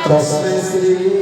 तस्मै श्री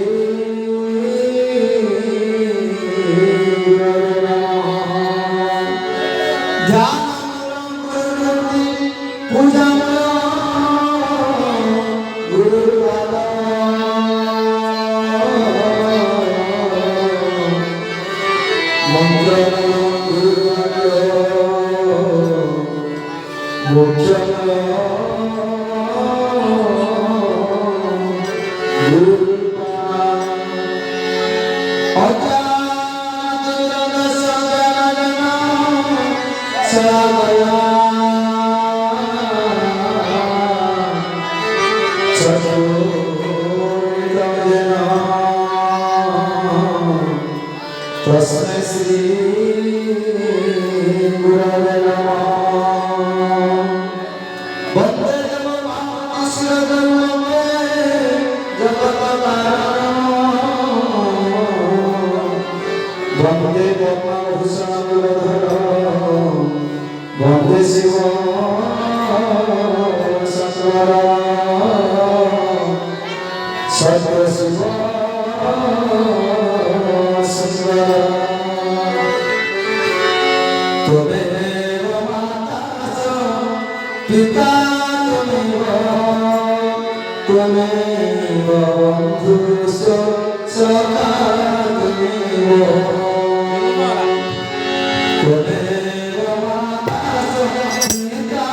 तस्मै श्री गुरवे नमः। वन्दे नमः जगत्कारणं वन्दे पद्मभूषणं वन्दे शिवं शङ्करं सद्गुरुशिवं त्वमेव माता च पिता त्वमेव बन्धुश्च सखा त्वमेव माता च पिता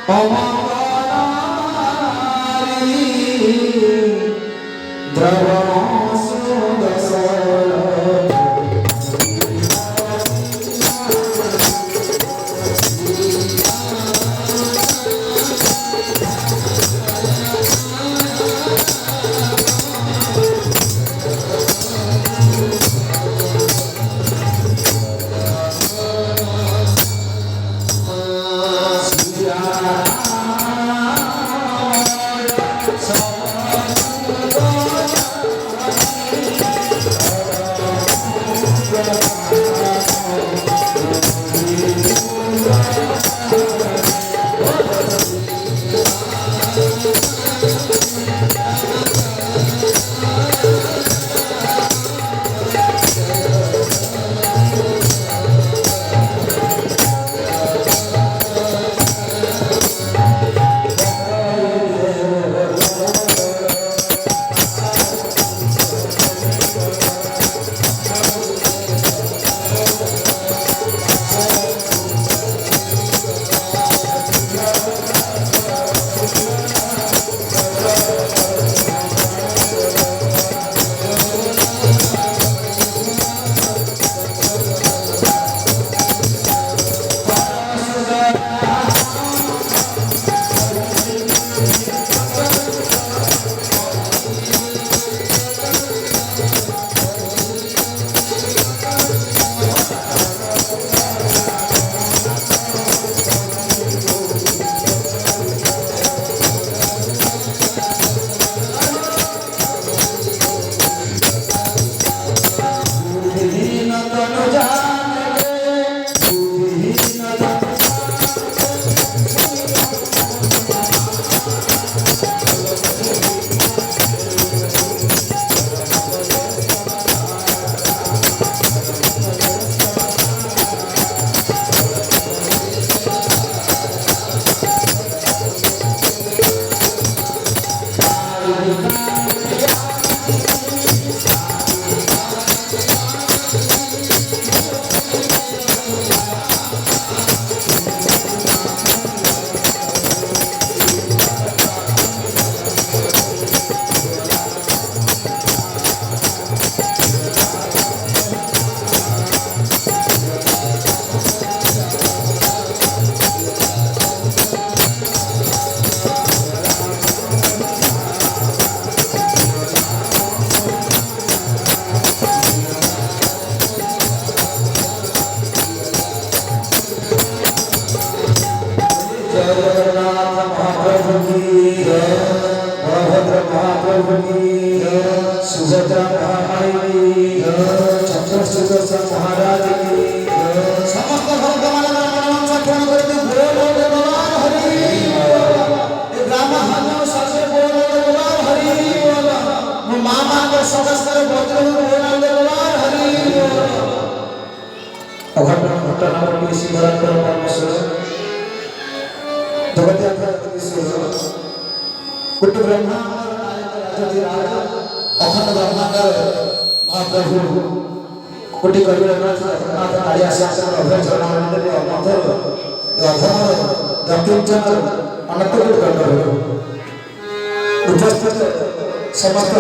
অমঙ্গলারি দ্রবণ সুদসর महाराज की समस्त भक्त मान सक्षम कर दे बोल भगवान हरि ब्राह्मण हनो सबसे बोल भगवान हरि बोल मामा के सदस्य बोल भगवान हरि अघटन घटना की शिवरात्र परमेश्वर जगत ईश्वर कुट ब्रह्मा अखंड ब्रह्मांड महाप्रभु कोटि कविराज कालिया शास्त्र अभय चरण अधर अधर दक्षिण अनंत उपस्थित समस्त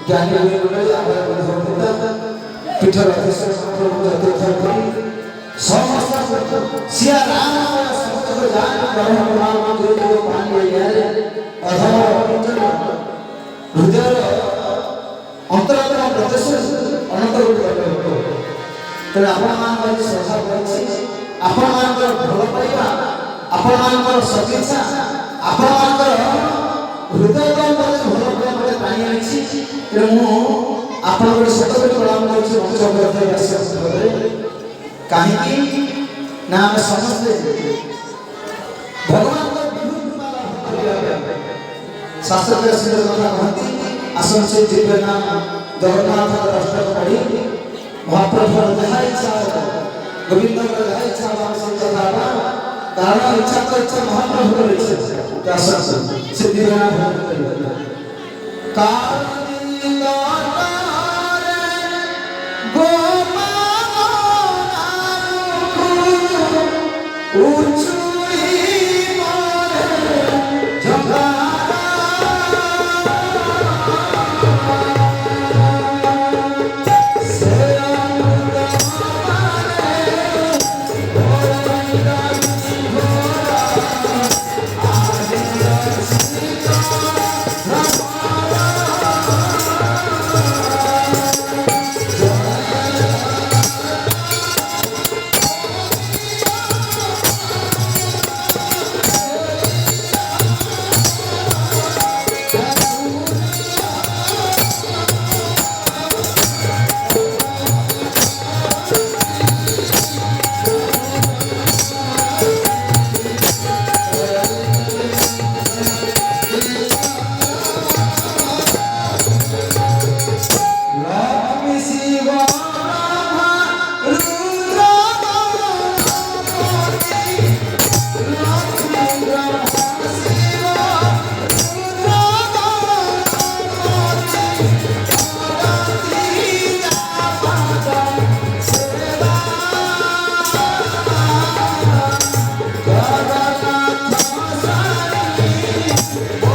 ज्ञानी पीठर समस्त सिया राम समस्त जान हृदय अंतरात्मा प्रदेश अनंत तेरे आपण श्रद्धा कर आपण भल पाइबा आपण सदिच्छा आपण हृदय भल पाई आनी तेणु आपण सतत प्रणाम कर कहीं ना आम समस्ते भगवान शास्त्र कथा कहती आसन से दिव्य नाम जगन्नाथ राष्ट्र पढ़ी महाप्रभु जहाँ इच्छा गोविंद जहाँ इच्छा कारण इच्छा तो इच्छा महाप्रभु इच्छा से दिव्य नाम उचुई ଶିବ ବ୍ରହ୍ମା ରୁଦ୍ର ଗଣପତି ଲକ୍ଷ୍ମୀ ବ୍ରହ୍ମା ଶିବ ରୁଦ୍ର ଗଣପତି କରନ୍ତି ଯାପଦ ସେବା ଜଗନ୍ନାଥ ସାରି ଓ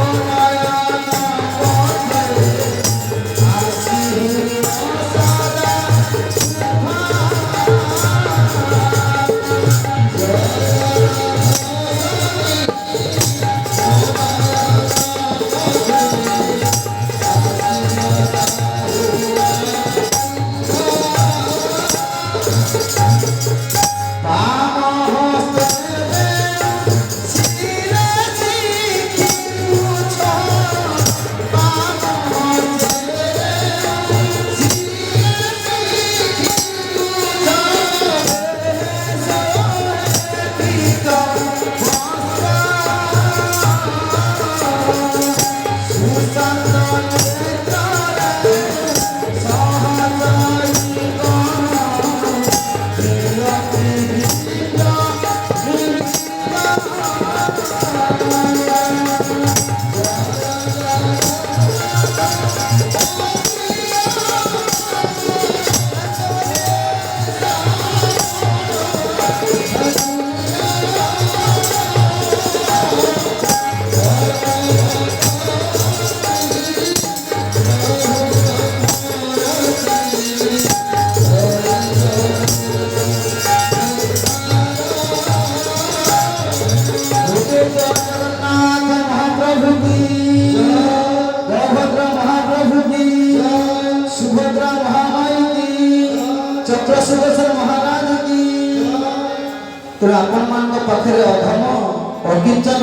ଆପଣମାନଙ୍କ ପାଖରେ ଅଧମ ଅକିଞ୍ଚନ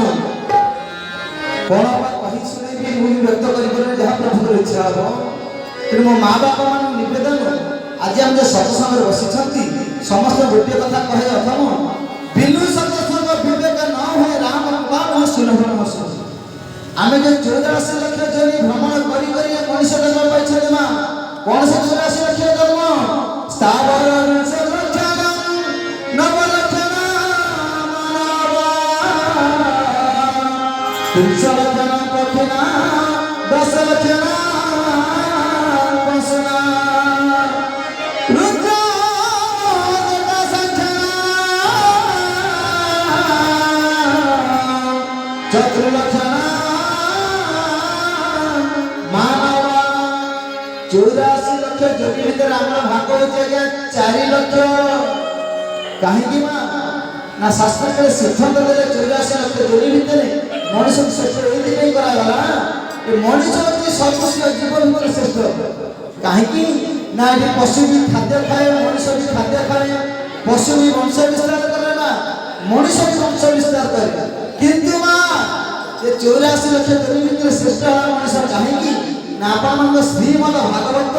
କ'ଣ କହି ଶୁଣେଇବି ମୁଁ ବି ବ୍ୟକ୍ତ କରିପାରିବି ଯାହା ପ୍ରଭୁଙ୍କର ଇଚ୍ଛା ହେବ। ତେଣୁ ମୋ ମା ବାପା ମାନଙ୍କୁ ନିବେଦନ ଆଜି ଆମେ ଯେ ସତ୍ସଙ୍ଗରେ ବସିଛନ୍ତି ସମସ୍ତେ ଗୋଟିଏ କଥା କହେ ଅଧମ ବିନୁ ସତ୍ସଙ୍ଗ ବିବେକ ନ ହୁଏ ରାମ କୃପା ସୁଲଭ ଆମେ ଯେ 84 ଲକ୍ଷ ଜନି ଭ୍ରମଣ କରି କରି ମଣିଷ ଜନ୍ମ ପାଇଛନ୍ତି ମା କ'ଣ ସେ 84 ଲକ୍ଷ ଜନ୍ମ ସ୍ଥାବର पुरुष लक्षण पक्षिणा 10 लक्षण पशुना रुद्र चतुर्लक्षण मानव 84 लक्ष जोगी भीतर आम भाग होचे 4 लक्ष कहीं ना शास्त्र के सिद्धांत देले 84 लक्ष जोगी भीतर मनुष्य श्रेष्ठ ये करागला मनुष्य हूँ सर्वस्व जीव भर श्रेष्ठ कहीं ना ये पशु भी खाद्य खाए मनुष्य भी खाद्य खाए पशु भी वंश विस्तार करे ना मनुष्य भी वंश विस्तार करे किंतु माँ ये 84 लक्ष जोगी भीतर श्रेष्ठ मनुष्य कहीं ना आप श्रीमद भागवत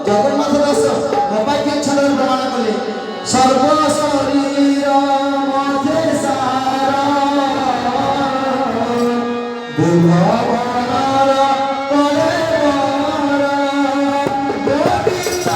जगन्नाथ दास नपाख्य छंद प्रमाण कले सर्व शरीर मध्य सारा भुवनर कलेवर गोविंद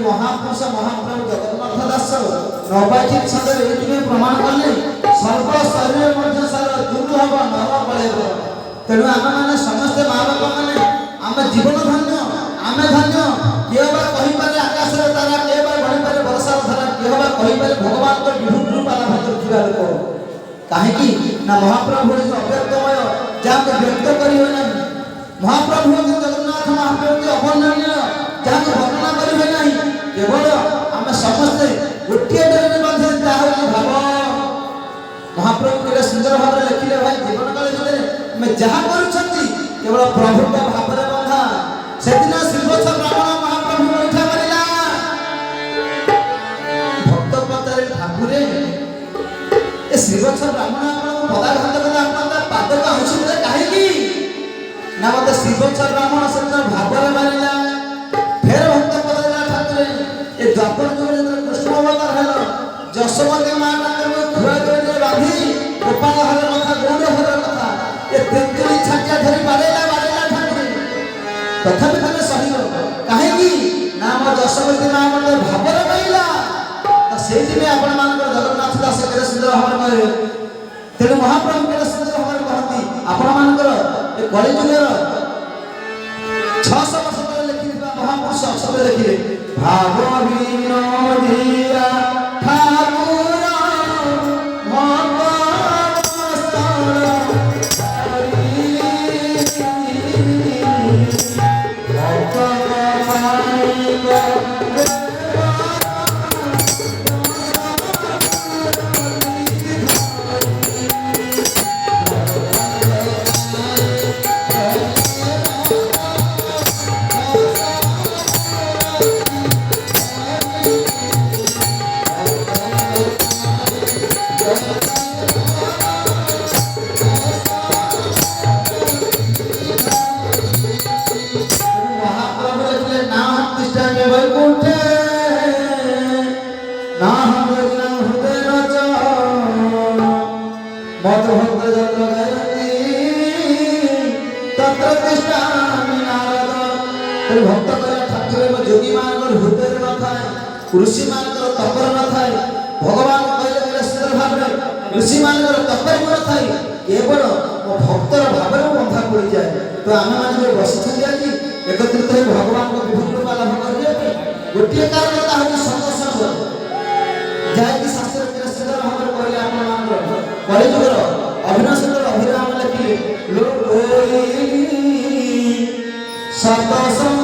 महापुरुष महाप्रभु जगन्नाथ दास नवैखिक छंदरे एथिमे प्रमाण कले सर्व शरीर मध्य सार दूर हब नर बळेब तेणु आमे माने समस्त माँ बापा माने आमे जीवन धन्य आमे धन्य किए बा कहि पारे आकाश रे तारा किए बा बढि पारे वर्षा धारा किए बा कहि पारे भगवान को विभुत रूप आला भतर थिबा लोक काहे कि ना महाप्रभु जो अव्यक्तमय जाके व्यक्त करि हो ना महाप्रभु जगन्नाथ महाप्रभु के अवर्णनीय जाके वर्णना करिवे नाही केवल आमे समस्त गोटिए डरे बंधे ता हो भाव महाप्रभु के सुंदर भाव लिखिले भाई जीवन काल भितर मैं जहाँ करुछंती केवल प्रभु का भावरे बंधा सेदिन श्रीवत्स ब्राह्मण महाप्रभु उठा मारिला भक्त पतारे ठाकुरे ए श्रीवत्स ब्राह्मण आपन पदाघात कला आपन पाद का हंसुले काहेकी ना मत श्रीवत्स ब्राह्मण सेदिन भावरे मारिला फेर भक्त पतारे ठाकुरे ए द्वापर जुगे कृष्ण अवतार हलो जशोमती मां को खुआ जोड़े बांधी गोपाल हर कथा गौर हर कथा ए तेंतुली छाटिया धरी बारेला ठाकुरे तथापि तमे सहिलो काहेकी नाम जशोमती मां मन भावरे पाइला त सेहि में आपण मानकर जगन्नाथ दास केरे सुंदर हमर कहे तेनु महाप्रभु केरे सुंदर हमर कहती आपण मानकर ए कली जुगर 600 वर्ष तले लिखिबा महापुरुष सब लिखिले भाव विनोदिया भक्त ठाकुर जोगी मान हृदय न था ऋषि मान तपर न था भगवान कहले सुंदर भाव ऋषि मान तपर न था केवल भक्तर भाव बंधा पड़ जाए तो आम मैंने बसी आज एकत्रित हो भगवान को विभिन्न रूप लाभ कर गोटे कारण सत्संग जहाँकि शास्त्र सुंदर भाव कहले कलिजुगर अभिनव सुंदर अभिराम लिखिले सतसंग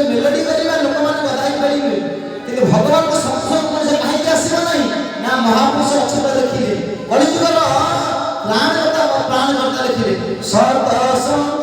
मेलोडी करवा लोक मैंने बधाई पारे कि भगवान को सत्संग से कहीं आसब ना ना महापुरुष अच्छे देखिए कलिजुगर प्राणकर्ता लिखिले सत्संग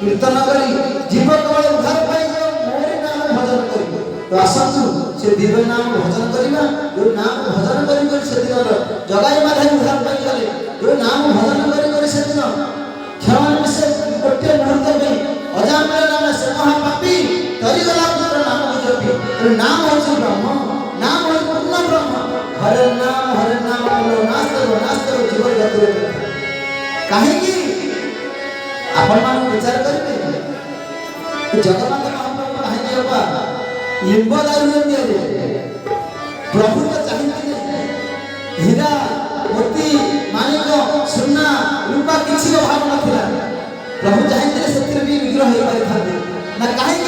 कीर्तन करी जीव केवल उद्धार पाई मोरी नाम भजन करी तो आसतु से दिव्य नाम भजन करिबा जो नाम भजन करी से दिन जगाई माधव उद्धार पाई गले जो नाम भजन करी से दिन क्षण से गोटे मुहूर्त में अजामिल नाम से महापापी तरी गला पुत्र नाम जपी तो नाम होछि ब्रह्म नाम होछि पूर्ण ब्रह्म हरे नाम बोलो नास्ते जीव जगत काहे की आपण मान विचार करिबे जगन्नाथ महाप्रभु कहीं होगा लिंब दारू दिए प्रभु तो चाहिए हीरा मोती माणिक सुना रूपा किसी अभाव नथिला प्रभु चाहिए से भी विग्रह हो पारि थाते ना कहीं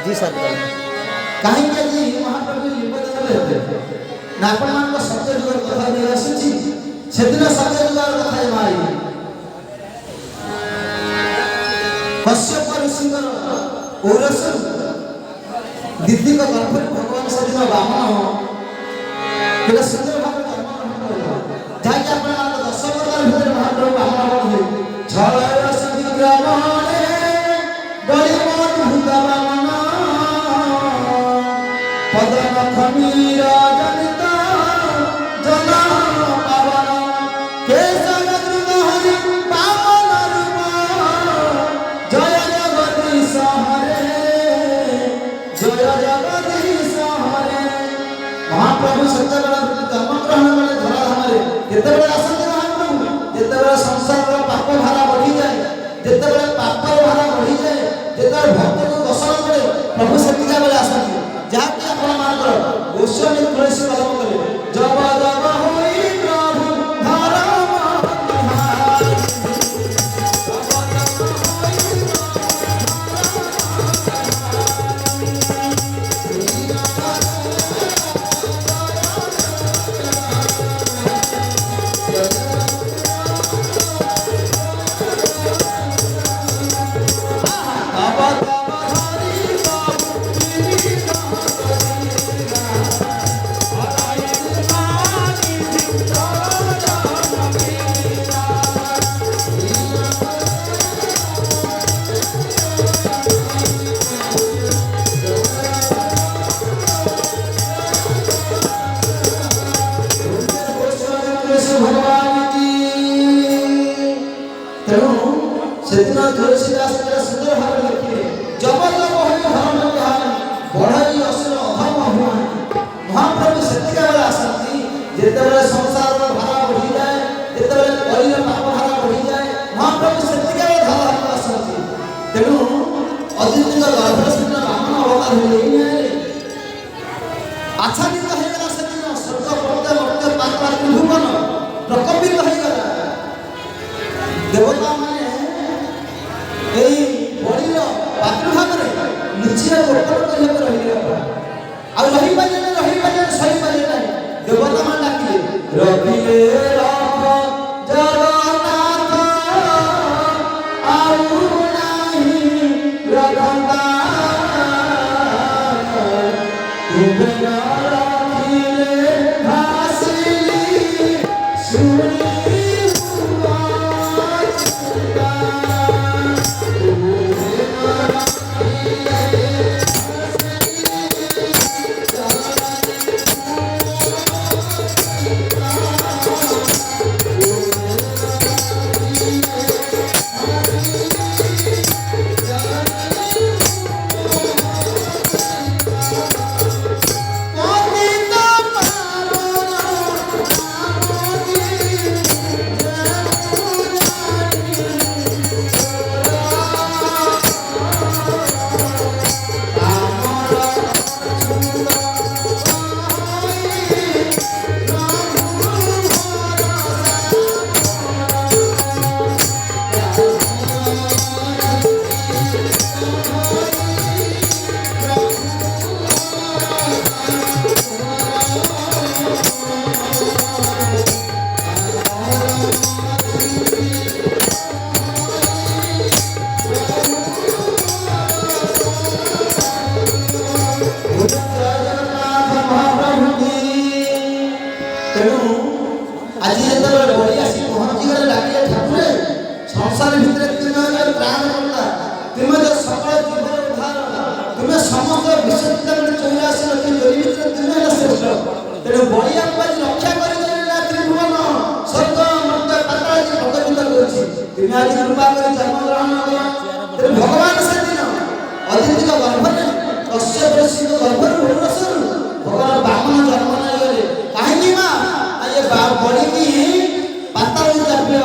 जी सर कहीं जी महाप्रभु लिंब दारू होते ना आपण मान को सत्य जुगर कथा नहीं आसुची सेदिन सत्य जुगर कथा मारी कश्यप ऋषिकर औरस दिदी को गर्भरे भगवान से बामन केटा सुंदर भाव जन्म जहाँकि आपण 10 अवतार भितर महाप्रभु बामन हुए छय सती ग्रामने बड़ी अद्भुत बामन पदन खमीर जनिता जना पावन केशव द्रुत हरि बामन रूप जय जगदीश हरे जय जगदीश हरे। महाप्रभु सत्यबेला जन्म ग्रहण कले धराधाम जितेबले आसती महाप्रभु जितेबले संसार पाप भारा बढ़ी जाए जितेबले पाप भारा बढ़ी जाए जितेबले भक्त को दर्शन करे प्रभु सेतिका बेले आसती जहाँकि आपण मानकर गोस्वामी तुलसी कलम कले जब जब होई प्रभु धर्म निहारी सेदिन तुलसीदास सुंदर भाव लिखिले जब जब होई धर्म निहारी बढ़ई असुर अधम अभिमान महाप्रभु सेतिका बेला आसती जेतेबेले संसार भारा बढ़ी जाए जेतेबेले कलिर पाप भारा बढ़ी जाए महाप्रभु सेतिका बेला धर्म आसती तेणु अदिति गर्भर सेदिन बामन अवतार होइले आच्छादित होइगला सेदिन स्वर्ग पड़ते मर्त्य पाताल भुवन प्रकम्पित होइगला देवता माने এই বড়ির প্রাদুর্ভাবে নিচে গোপন করিয়া রহিলে আর রহিপারে সহি পারে নাই দেবতা মান ডাকিলে রখিলে রাম জগন্নাথ আউ নাহি রঘুনাথ তুমে না রাখিলে ভাসিলি সুরি संसार भितर तुम्हें प्राण करता तुम्हें जो सकल जीवन उद्धार तुम्हें समस्त विश्व 84 लक्ष जोड़ी भितर तुम्हें श्रेष्ठ तेणु बड़िया रक्षा कर त्रिभुवन स्वर्ग मर्त्य पाताल भगवत करुछि तुम्हें आज कृपा कर जन्म ग्रहण कल तेणु भगवान से दिन अदिति गर्भरे कश्यप ऋषि गर्भर भुवनेश्वर भगवान बामन जन्म नहीं कहीं माँ ये बड़ी की पाताल चापिया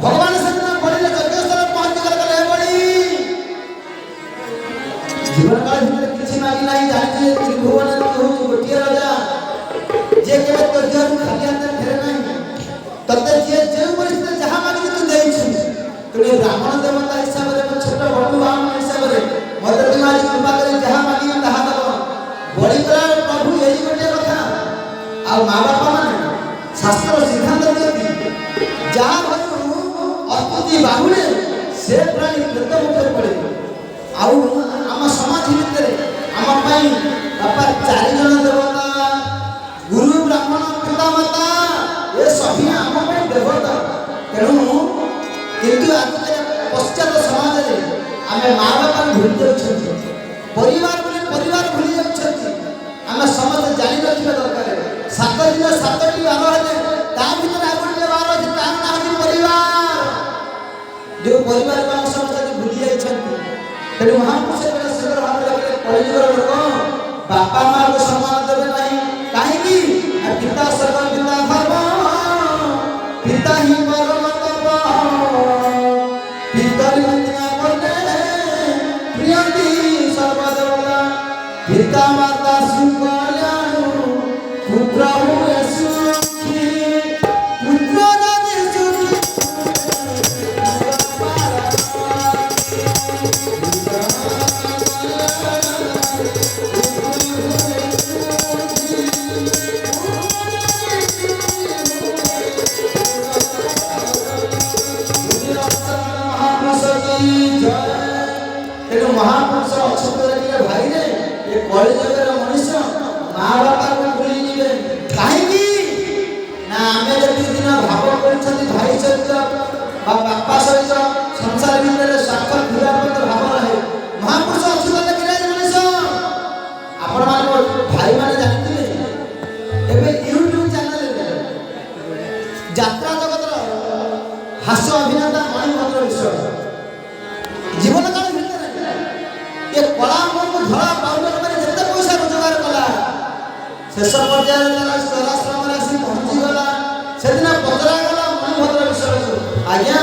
भगवान से बड़ी यज्ञस्थल पहुंची गले बड़ी जीवन काल भितर किसी मागी नहीं जाने त्रिभुवन गोटे राजा जे केवल तोर खाली हाथ फेरे नहीं तते जे जे परिस्थिति जहां मागी तू देइछु तोरे ब्राह्मण देवता हिसाब रे छोट बड़ू बामन हिसाब रे मदर तुम्हारी कृपा करे जहां मागी ताहा दबो बड़ी करा प्रभु यही गोटे कथा आ मां बापा माने शास्त्र सिद्धांत दियति जहां अद्भुति बाहुले से प्राणी प्रत्येक पड़े आउ आम समाज भितर आम बापा 4 जन देवता गुरु ब्राह्मण पिता माता ये सभी आम देवता तेणु किंतु पश्चात समाज में आम माँ बापा भूली जाऊँ परिवार भूली जाऊँ आम समस्त जानी रखा दरकार 7 दिन 7टी बार है ता भर आगे बार अच्छे तार ना हूँ परिवार जो परिवार को आम समस्त भूली जाइए तेणु महापुरुष सुंदर भाव लगे कलिजुगर लोक बापा माँ को सम्मान देवे ना कहीं पिता सर्व पिता धर्म पिता ही परम तप पितरी प्रियंती सर्वदेवता पिता माता सुकल्याण पुत्र हुए सुखी पुत्र राजे सुखी महापुरुष अच्छे भाई ने ये कलिजुगर मनुष्य माँ बापा को भूली जीवे कहीं ना आम जी दिन भाव कर भाई सहित बापा सहित संसार भितर स्वार्थ पूरा भाव रहे महापुरुष अच्छे मनुष्य आपण मान भाई मैंने जानते एवं यूट्यूब चैनल यात्रा जगत हास्य अभिनेता मणिभद्र विषय जीवन काल ये कला को धरा पाउडर में जिते पैसा रोजगार कला शेष पर्यायर स्वराश्रम आसी पहुंची गला से दिन पचरा गला मणिभद्र विषय आज्ञा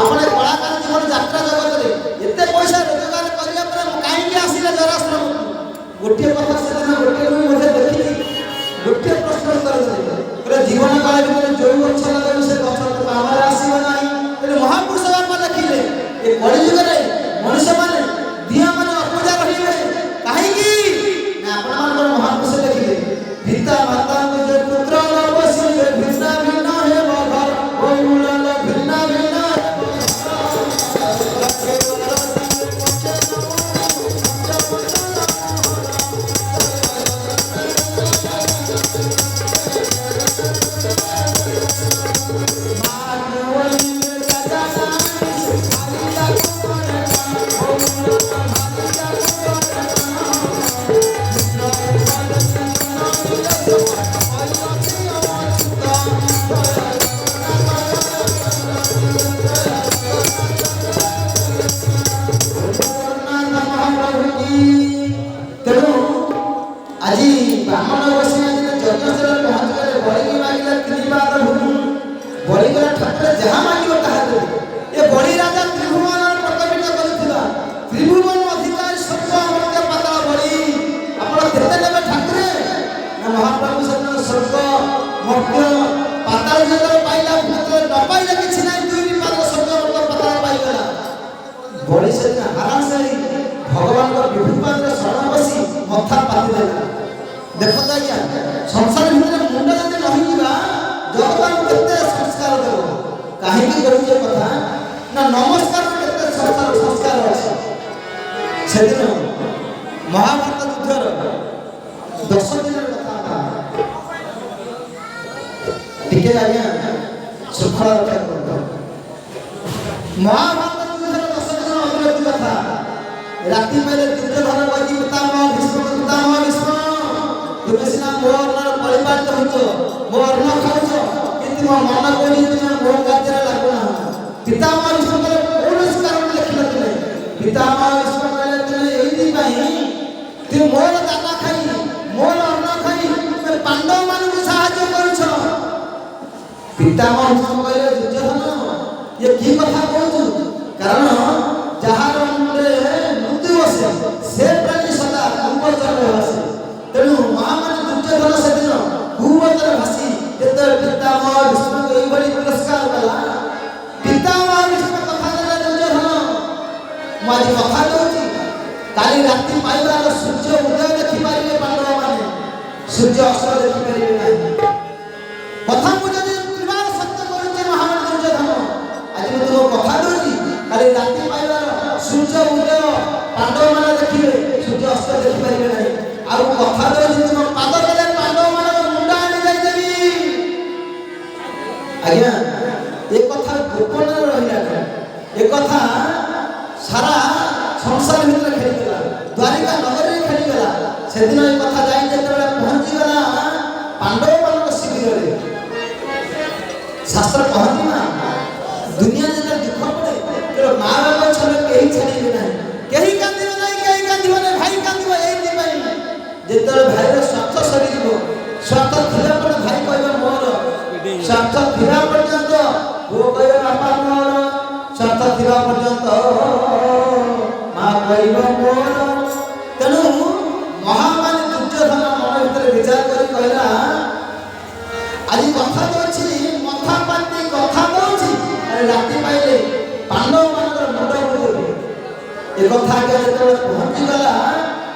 अपने कलाकार जीवन यात्रा जगत में एत पैसा रोजगार करने कहीं आसिले स्वराश्रम गोटे कथा से दिन गोटे मुझे देखी गोटे प्रश्न उत्तर जीवन काल में जो गछ लगे से गछ आम आसब ना तेरे महापुरुष बापा देखिले ये कलिजुगर मनुष्य मैंने दिया मैंने अपूजा रही कहीं महापुरुष देखिए पिता माता जो पुत्र भिन्ना भिन्न है भिन्ना भिन्न भगवान विभुपाद शरण बसी मथा पाती देखो आज्ञा संसार भितर मुंड जब नहीं जगवान के संस्कार देव कहीं करुचे कथा ना नमस्कार के संस्कार अच्छे से दिन महाभारत युद्धर 10 दिन कथा टिके आज्ञा श्रृंखला रक्षा कर महाभारत युद्धर 10 दिन अग्रगति कथा राति पहले दुर्योधन बाजी पितामह भीष्म तुम सीना मोर परिपालित हो मोर न खाऊ कि मो मन कोनी मो कार्य लागुना पितामह भीष्म कौन कारण लिखिले पितामह भीष्म कहले तुम एई तुम मोर दाना खाई मोर अन्न खाई तुम पांडव मान को सहायता करूछ पितामह भीष्म कहले दुर्योधन ये की कथा कहू कारण जहार मुंडे मृत्यु बसे से प्राणी सदा कुंभचर भासी तेणु महामान दुर्योधन से दिन कुंभचर भासी जत पितामह भीष्म को एई पुरस्कार कला पितामह भीष्म कथा देला दुर्योधन मारी कथा दउची काली राति पाइबार सूर्य उदय देखि पारिले पांडव माने सूर्य अस्त देखि पारिले नाही कथा को जदि त्रिवार सत्य करूचे महामान दुर्योधन आज मैं तुम कथा दउची काली राति पाइबार सूर्य उदय पांडव माने देखिले सूर्य अस्त देखि पारिले नाही ଆଉ କଥା ଦଉଛି ତୁମ ପାଦ ତଳେ ପାଣ୍ଡବ ମାନଙ୍କ ମୁଣ୍ଡ ଆଣି ଯାଇଦେବି। ଆଜ୍ଞା ଏ କଥା ଗୋପନରେ ରହିଲା, ଏ କଥା ସାରା ସଂସାର ଭିତରେ ଖେଳିଗଲା, ଦ୍ୱାରିକା ନଗରରେ ଖେଳିଗଲା। ସେଦିନ ଏ କଥା ଯାଇ ଯେତେବେଳେ ପହଞ୍ଚିଗଲା ପାଣ୍ଡବ ମାନଙ୍କ ଶିବିରରେ, ଶାସ୍ତ୍ର କହନ୍ତି ନା ଦୁନିଆ ଯେତେବେଳେ ଦୁଃଖ ପଡେ ମା ବାପ ଛାଡି କେହି ଛାଡ଼ିବେ ନାହିଁ, କେହି କାନ୍ଦିବେ ନାହିଁ, କେହି କାନ୍ଦିବ ନାହିଁ, ଭାଇ କାନ୍ଦିବ ଏଇଥିପାଇଁ। ଯେତେବେଳେ ଭାଇର ସ୍ୱାର୍ଥ ସରିଯିବ, ସ୍ୱାର୍ଥ ଥିଲା ପରେ ଭାଇ କହିବ ମୋର, ସ୍ୱାର୍ଥ ଥିବା ପର୍ଯ୍ୟନ୍ତ ପୁଅ କହିବ ବାପା ମୋର, ସ୍ୱାର୍ଥ ଥିବା ପର୍ଯ୍ୟନ୍ତ ମା କହିବ ମୋର। ତେଣୁ ମହାମାରୀ ଦୁର୍ଯ୍ୟୋଧନ ମନ ଭିତରେ ବିଚାର କରି କହିଲା ଆଜି କଥା ଦଉଛି ମଥା ପାତି କଥା ଦଉଛି, ଆରେ ରାତି ପାଇଲେ ପାଣ୍ଡବ ମାନଙ୍କର ମୁଣ୍ଡ ବୁଲେଇବେ। ଏ କଥା ଯେତେବେଳେ ପହଞ୍ଚିଗଲା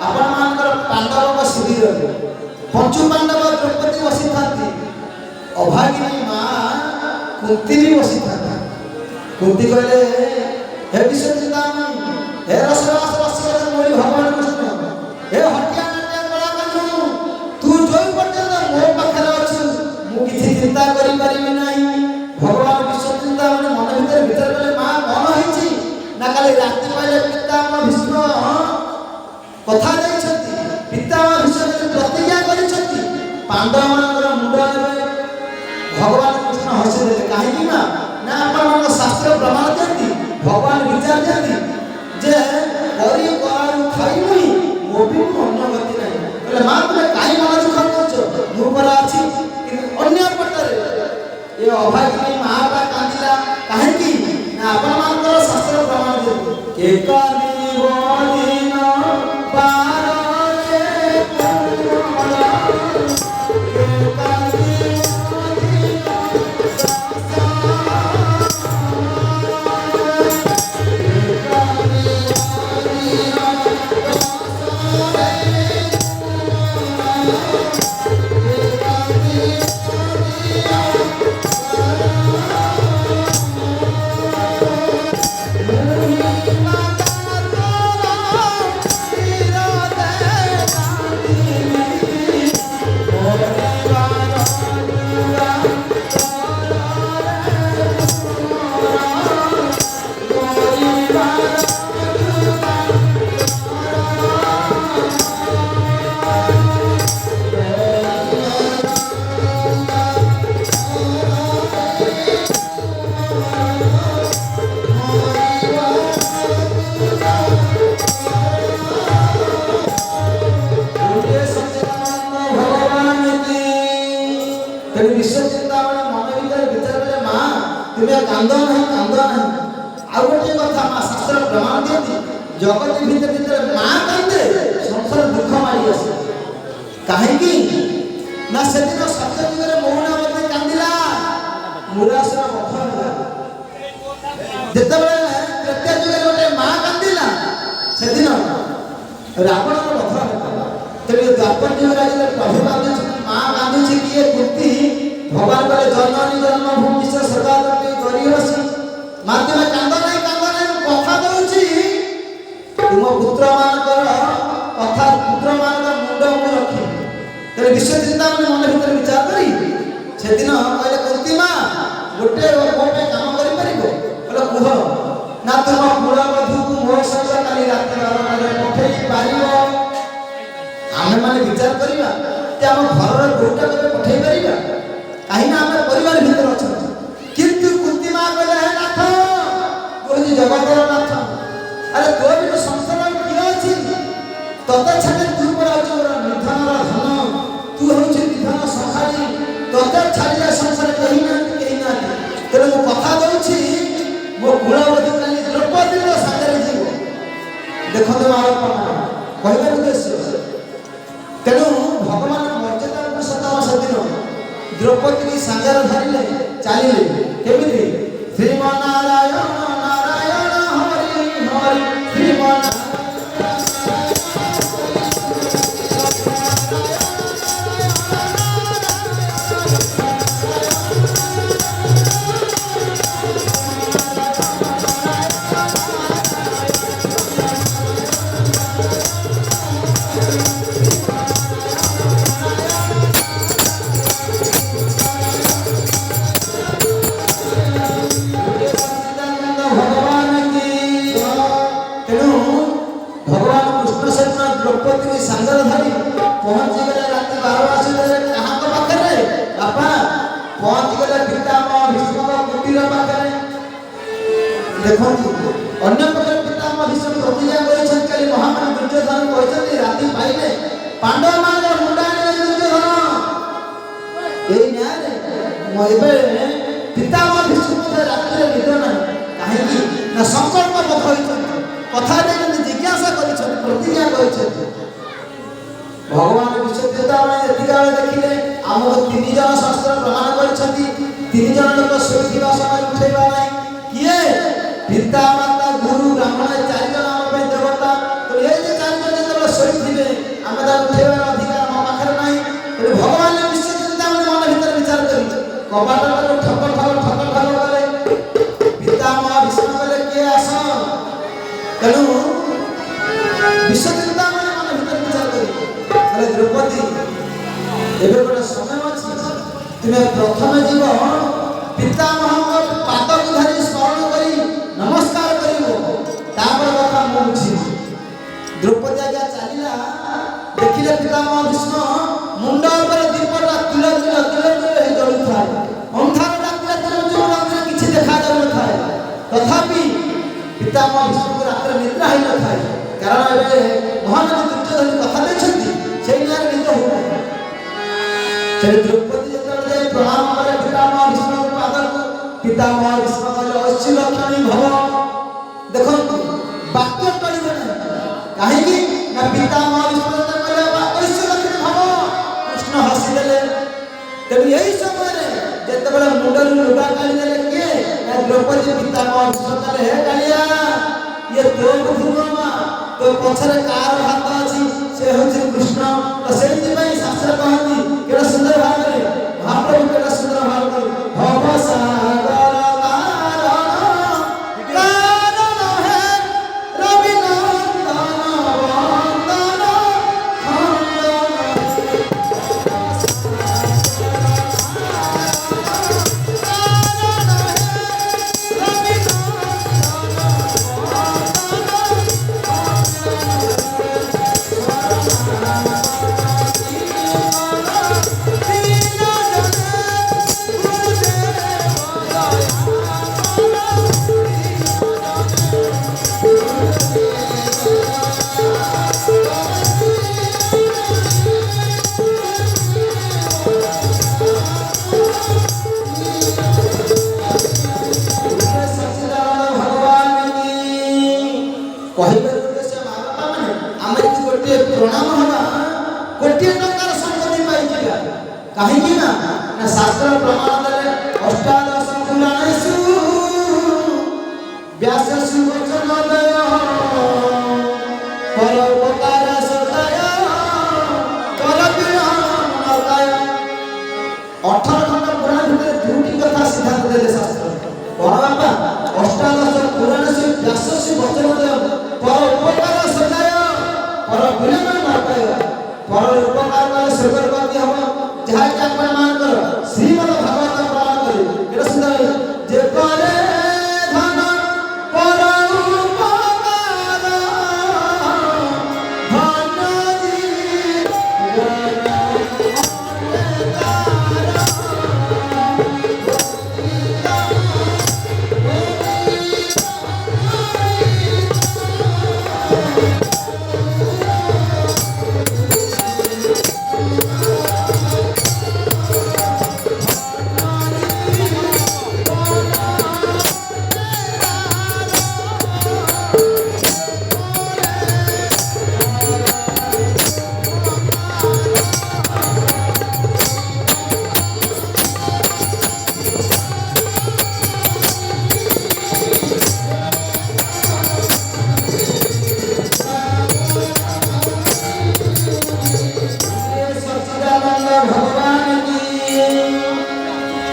ଆପଣ ମାନଙ୍କର ପାଣ୍ଡବଙ୍କ ଶିବିରରେ ପଞ୍ଚୁ ପାଣ୍ଡବ ଦ୍ରୌପଦୀ ବସିଥାନ୍ତି, ଅଭାଗିନୀ ମା କୁନ୍ତି ବି ବସିଥାନ୍ତି। କୁନ୍ତି କହିଲେ ହେ ବିଶ୍ୱଜିତାମଣି, ହେ ରସରାସ ରସିକ ମୋରି ଭଗବାନ କୃଷ୍ଣ, ହେ ହଟିଆ ନାଟ୍ୟା କଳାକାନ୍ଦୁ, ତୁ ଯୋଉ ପର୍ଯ୍ୟନ୍ତ ମୋ ପାଖରେ ଅଛୁ ମୁଁ କିଛି ଚିନ୍ତା କରିପାରିବି ନାହିଁ। ଭଗବାନ ବିଶ୍ୱଜିତାମଣି ମନ ଭିତରେ ବିଚାର କଲେ ମା କଣ ହେଇଛି ନା କାଲି ରାତି ପାଇଲେ ପିତାମହ ଭୀଷ୍ମ କଥା ଦେଇଛନ୍ତି, ପିତାମହ ଭୀଷ୍ମ ପ୍ରତିଜ୍ଞା କରିଛନ୍ତି ପାଣ୍ଡବ ମାନଙ୍କର ମୁଣ୍ଡ ନେବେ। ଭଗବାନ କୃଷ୍ଣ ହସିଦେଲେ, କାହିଁକି ନା ଆପଣଙ୍କ ଶାସ୍ତ୍ର ପ୍ରମାଣ ଦିଅନ୍ତି, ଭଗବାନ ବିଚାର ଦିଅନ୍ତି ଯେ କରି କରାରୁ ଖାଇବୁନି ମୋ ବି ଅନ୍ୟ ଗତି ନାହିଁ। କହିଲେ ମା ତୁମେ କାହିଁ ମନ ଦୁଃଖ କରୁଛ, ମୁଁ ପରା ଅଛି। କିନ୍ତୁ ଅନ୍ୟ ପଟରେ ଏ ଅଭାଗିନୀ ମା ବା କାନ୍ଦିଲା କାହିଁକି ନା ଆପଣମାନଙ୍କର ଶାସ୍ତ୍ର ପ୍ରମାଣ ଦିଅନ୍ତି କେ କାନ୍ଦିବ ଦିନ ପାରରେ କେ जगत भीतर माँ कांदे संसार दुख मारी आसे कहीं ना से दिन सत्य जुगे मौनावती कांदिला मुरासर बध है जिते त्रेता जुगे गोटे माँ कांदिला से दिन रावण बध है तेरे द्वापर जुगे प्रभु कांदी माँ कांदी किए कुंती भगवान बोले जननी जन्मभूमि से सदा करी माँ तुम्हें कांद नहीं कथा दूची तुम पुत्र मानकर कथा पुत्र मानकर मुंड मु रखी तेरे विश्वचिंता मन भीतर विचार करी से दिन कहले कुंती माँ गोटे गोटे काम कर कह ना तुम कुलबधू को मो सहित काली रात 12 पठेई पार आम मैंने विचार करवा आम घर गोटा केवे पठेई पार कहीं आम परिवार भीतर अच्छा किंतु कुंती माँ कहले हे नाथ तू जगतर नाथ अरे तो भी तो संसार किए अच्छी तते छाड़े तू पर निधन धन तू हूँ निधन सहारी तते छाड़िया संसार कहीं ना तेरे मु कथा दूची मो कुलवती काली द्रौपदी सागर जीव देखो माँ कहबार उद्देश्य तेणु भगवान मर्यादा पुरुषोत्तम सेदिन द्रौपदी की सागर धरले चलिए केमी श्रीमनारायण नारायण हरि हरि श्रीमनारायण पहुंच गले पितामह भीष्म कुटीर पाखरे देखंतु अन्य प्रकार पितामह भीष्म प्रतिज्ञा करिसन काली महामना दुर्योधन कहछन राति पाइले पांडव मान मुंडाने दुर्योधन एई न्याय मोइबे पितामह भीष्म राति निद ना काहे ना संकल्प बखइछन कथा देन जिज्ञासा करिछन प्रतिज्ञा करिछन भगवान विश्वदेवता माने एतिकाल देखिले हमको तीन जन शास्त्र प्रमाण करिछथि तीन जन लोक सोइथिबा समय उठेबा नै किए पिता माता गुरु ब्राह्मण चारि जन हम पे देवता तो ए जे चारि जन जेतबे सोइथिबे हम ता उठेबार अधिकार हम पाखरे नै तो भगवान विश्वदेवता माने मन भीतर विचार करी कबाट को ठक गले पिता मा विष्णु गले के आस तेनु विश्वदेवता माने मन भीतर विचार करी अरे द्रौपदी एबे गोटे समय अछि तुमे प्रथम जीव पितामह पाद को धरि स्मरण करी नमस्कार करिवो तापर कथा मु बुझी द्रौपदी आज्ञा चलिला देखिले पितामह विष्णु मुंड ऊपर दीपटा तिल हे जळु थाए अंधार डाकिला तिल रात्रि किछि देखा जाउ थाए तथापि पितामह विष्णु रात्रि निद्रा होइ न थाए कारण एबे महान दुर्योधन कथा देखछथि সেই নার নিত হলো সেই দ্রৌপদী যেতবে প্রণাম করে পিতামহ ভীষ্ম পাদক পিতামহ ভীষ্ম কলে অশ্বি লক্ষণী ভব দেখুন বাক্য করিবে না কাহিকি না পিতামহ ভীষ্ম কলে অশ্বি লক্ষণী ভব কৃষ্ণ হাসি দেলে তেমনি এই সময়ে যেতবে মুন্ডর লুগা কালি দেলে কে না দ্রৌপদী পিতামহ ভীষ্ম কলে হে কালিয়া ये तो भूमा तो पछरे कार हाथ अछि से होछि कृष्ण तो सेति पई शास्त्र कहती केडा सुंदर भाव रे महाप्रभु केडा सुंदर भाव रे भव सागर कारण है रविनंदन वंदन प्रणाम हवा कोटी टंकार संपत्ति पाई जिया काहे कि ना शास्त्र प्रमाण देले अष्टादश पुराणेषु व्याससु वचन दय परोपकार सदय करबिना नदय 18 खंड पुराण भितर दुटी कथा सिद्धांत देले शास्त्र कोन बापा अष्टादश पुराणेषु व्याससु वचन दय परोपकार सदय पर विलंब नाटय पर उपकार करे स्वर्ग गति हम जहा के आपण मान कर श्रीमद् भागवत प्रमाण करे एटा सुंदर जे करे धन पर उपकार धन जीवन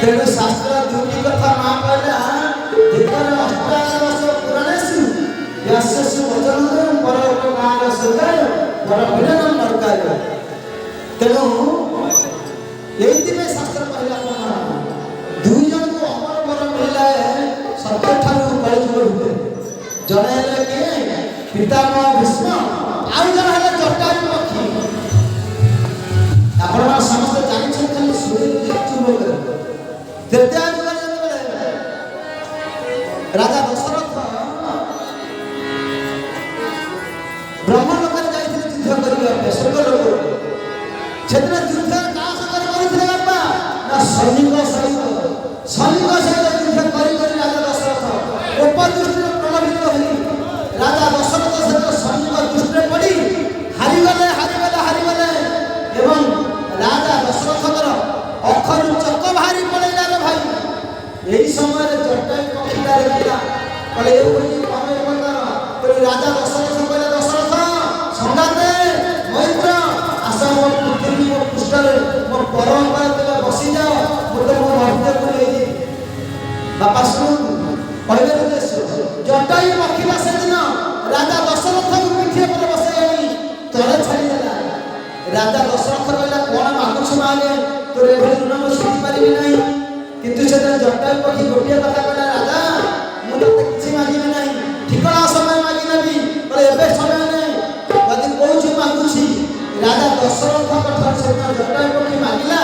तेरे शास्त्र दुटी कथा मा कहला जेकर अष्टादश पुराणेषु व्याससु वचन पर उपकार सदय पर विलंब नरकाय तेनु एति में शास्त्र कहला कोन दुई जन को अमर वर मिला सत्य ठारू कलिजुग हुते जने के पितामह भीष्म आउ जन हले जटायु पक्षी आपण समस्त जानि छन खाली सुरे चुप कर त्रेता युगरे राजा दशरथ ब्रह्मलोक जाइए युद्ध करने स्वर्गलोक से युद्ध क्या करते बापा ना सैनिक सहित युद्ध कर राजा दशरथ उपदृष्टि प्रभावित हो राजा दशरथ सहित सैनिक दृष्टि पड़ी हारिगले एवं राजा दशरथर अखरु चक बाहरी पड़ेगा रे भाई यही समय जटायु पक्षीटा देखा कहले राजा दशरथ कहले दशरथ संगाते मैत्र आस मो पृथ्वी मो पृष्ठरे मो परंपरा तेरे बसी जाओ मुझे मो मर्त्य को बापा शुणु कहले उद्देश्य जटायु पक्षीटा से दिन राजा दशरथ को पृथ्वी पर बसैनी तले छाड़ीदेला राजा दशरथ कहला कौन मागुछ मागे तोर एभली ऋण मु सुझी पारिबि नाही किंतु से जटायु पक्षी गोटे कथा कहला राजा मु तते किछि मागिबि नाही ठिकना समय मागि नेबि कहले एबे समय नै यदि कोउछि मागुछि राजा दशरथ कथा से जटायु पक्षी मागिला